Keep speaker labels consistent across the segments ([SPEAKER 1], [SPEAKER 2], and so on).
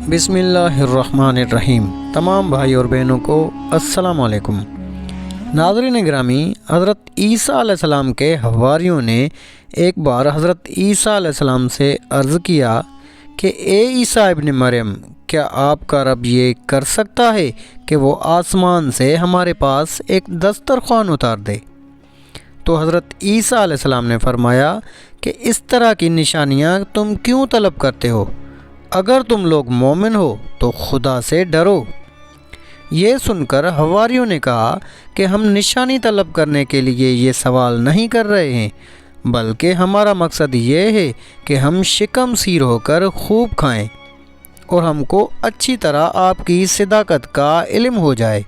[SPEAKER 1] بسم اللہ الرحمن الرحیم۔ تمام بھائی اور بہنوں کو السلام علیکم۔ ناظرین گرامی، حضرت عیسیٰ علیہ السلام کے حواریوں نے ایک بار حضرت عیسیٰ علیہ السلام سے عرض کیا کہ اے عیسیٰ ابن مریم، کیا آپ کا رب یہ کر سکتا ہے کہ وہ آسمان سے ہمارے پاس ایک دسترخوان اتار دے؟ تو حضرت عیسیٰ علیہ السلام نے فرمایا کہ اس طرح کی نشانیاں تم کیوں طلب کرتے ہو؟ اگر تم لوگ مومن ہو تو خدا سے ڈرو۔ یہ سن کر حواریوں نے کہا کہ ہم نشانی طلب کرنے کے لیے یہ سوال نہیں کر رہے ہیں، بلکہ ہمارا مقصد یہ ہے کہ ہم شکم سیر ہو کر خوب کھائیں اور ہم کو اچھی طرح آپ کی صداقت کا علم ہو جائے،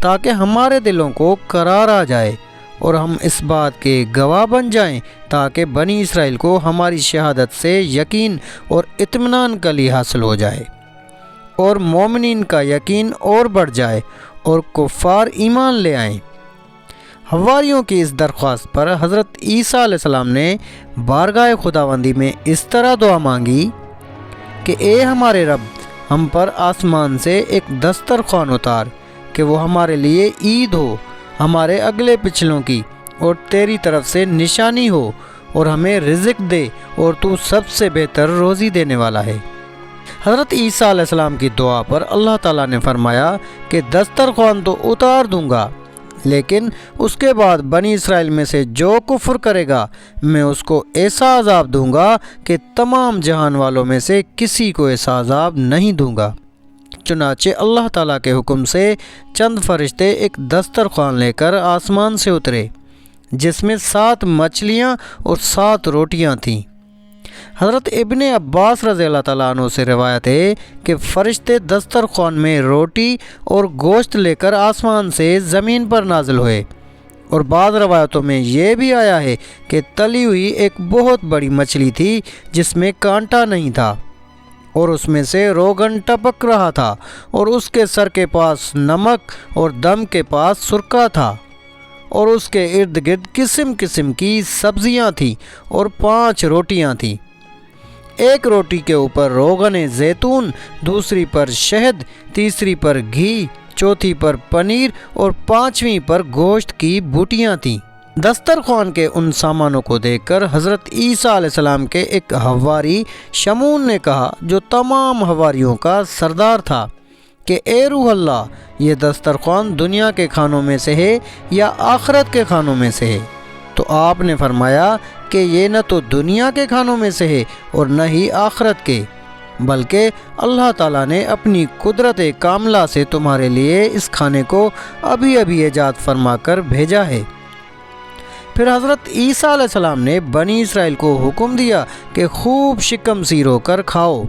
[SPEAKER 1] تاکہ ہمارے دلوں کو قرار آ جائے اور ہم اس بات کے گواہ بن جائیں، تاکہ بنی اسرائیل کو ہماری شہادت سے یقین اور اطمینان کلی حاصل ہو جائے اور مومنین کا یقین اور بڑھ جائے اور کفار ایمان لے آئیں۔ حواریوں کی اس درخواست پر حضرت عیسیٰ علیہ السلام نے بارگاہ خداوندی میں اس طرح دعا مانگی کہ اے ہمارے رب، ہم پر آسمان سے ایک دسترخوان اتار کہ وہ ہمارے لیے عید ہو، ہمارے اگلے پچھلوں کی، اور تیری طرف سے نشانی ہو، اور ہمیں رزق دے، اور تو سب سے بہتر روزی دینے والا ہے۔ حضرت عیسیٰ علیہ السلام کی دعا پر اللہ تعالیٰ نے فرمایا کہ دسترخوان تو اتار دوں گا، لیکن اس کے بعد بنی اسرائیل میں سے جو کفر کرے گا میں اس کو ایسا عذاب دوں گا کہ تمام جہان والوں میں سے کسی کو ایسا عذاب نہیں دوں گا۔ چنانچہ اللہ تعالیٰ کے حکم سے چند فرشتے ایک دسترخوان لے کر آسمان سے اترے، جس میں 7 مچھلیاں اور 7 روٹیاں تھیں۔ حضرت ابن عباس رضی اللہ تعالیٰ عنہ سے روایت ہے کہ فرشتے دسترخوان میں روٹی اور گوشت لے کر آسمان سے زمین پر نازل ہوئے، اور بعض روایتوں میں یہ بھی آیا ہے کہ تلی ہوئی ایک بہت بڑی مچھلی تھی جس میں کانٹا نہیں تھا، اور اس میں سے روغن ٹپک رہا تھا، اور اس کے سر کے پاس نمک اور دم کے پاس سرکہ تھا، اور اس کے ارد گرد قسم قسم کی سبزیاں تھیں اور 5 روٹیاں تھیں۔ ایک روٹی کے اوپر روغن زیتون، دوسری پر شہد، تیسری پر گھی، چوتھی پر پنیر، اور 5ویں پر گوشت کی بوٹیاں تھیں۔ دسترخوان کے ان سامانوں کو دیکھ کر حضرت عیسیٰ علیہ السلام کے ایک حواری شمعون نے کہا، جو تمام حواریوں کا سردار تھا، کہ اے روح اللہ، یہ دسترخوان دنیا کے کھانوں میں سے ہے یا آخرت کے کھانوں میں سے ہے؟ تو آپ نے فرمایا کہ یہ نہ تو دنیا کے کھانوں میں سے ہے اور نہ ہی آخرت کے، بلکہ اللہ تعالیٰ نے اپنی قدرت کاملہ سے تمہارے لیے اس کھانے کو ابھی ابھی ایجاد فرما کر بھیجا ہے۔ پھر حضرت عیسیٰ علیہ السلام نے بنی اسرائیل کو حکم دیا کہ خوب شکم سیر ہو کر کھاؤ،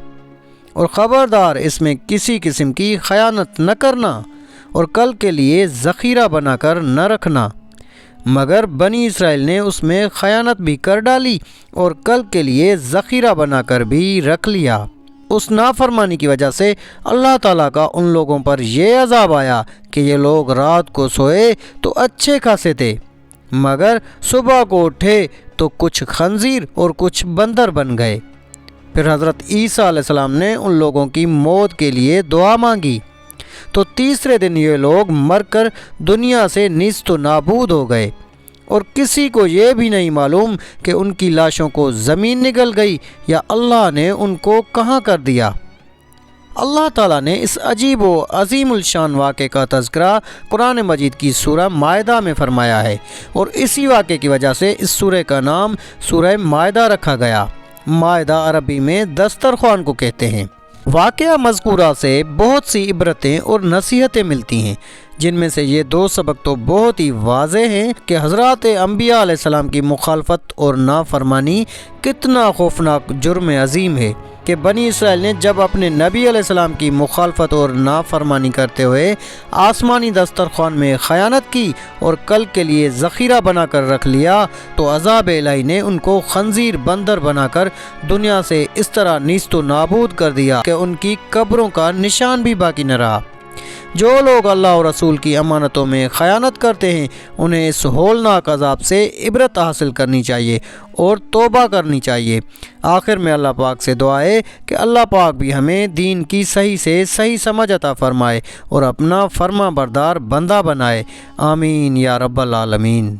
[SPEAKER 1] اور خبردار اس میں کسی قسم کی خیانت نہ کرنا، اور کل کے لیے ذخیرہ بنا کر نہ رکھنا۔ مگر بنی اسرائیل نے اس میں خیانت بھی کر ڈالی اور کل کے لیے ذخیرہ بنا کر بھی رکھ لیا۔ اس نافرمانی کی وجہ سے اللہ تعالیٰ کا ان لوگوں پر یہ عذاب آیا کہ یہ لوگ رات کو سوئے تو اچھے خاصے تھے، مگر صبح کو اٹھے تو کچھ خنزیر اور کچھ بندر بن گئے۔ پھر حضرت عیسیٰ علیہ السلام نے ان لوگوں کی موت کے لیے دعا مانگی، تو تیسرے دن یہ لوگ مر کر دنیا سے نیست و نابود ہو گئے، اور کسی کو یہ بھی نہیں معلوم کہ ان کی لاشوں کو زمین نگل گئی یا اللہ نے ان کو کہاں کر دیا۔ اللہ تعالیٰ نے اس عجیب و عظیم الشان واقعے کا تذکرہ قرآن مجید کی سورہ مائدہ میں فرمایا ہے، اور اسی واقعے کی وجہ سے اس سورہ کا نام سورہ مائدہ رکھا گیا۔ مائدہ عربی میں دسترخوان کو کہتے ہیں۔ واقعہ مذکورہ سے بہت سی عبرتیں اور نصیحتیں ملتی ہیں، جن میں سے یہ 2 سبق تو بہت ہی واضح ہیں کہ حضرات انبیاء علیہ السلام کی مخالفت اور نافرمانی کتنا خوفناک جرم عظیم ہے، کہ بنی اسرائیل نے جب اپنے نبی علیہ السلام کی مخالفت اور نافرمانی کرتے ہوئے آسمانی دسترخوان میں خیانت کی اور کل کے لیے ذخیرہ بنا کر رکھ لیا، تو عذاب الہی نے ان کو خنزیر بندر بنا کر دنیا سے اس طرح نیست و نابود کر دیا کہ ان کی قبروں کا نشان بھی باقی نہ رہا۔ جو لوگ اللہ اور رسول کی امانتوں میں خیانت کرتے ہیں انہیں اس ہولناک عذاب سے عبرت حاصل کرنی چاہیے اور توبہ کرنی چاہیے۔ آخر میں اللہ پاک سے دعا ہے کہ اللہ پاک بھی ہمیں دین کی صحیح سے صحیح سمجھ عطا فرمائے اور اپنا فرما بردار بندہ بنائے۔ آمین یا رب العالمین۔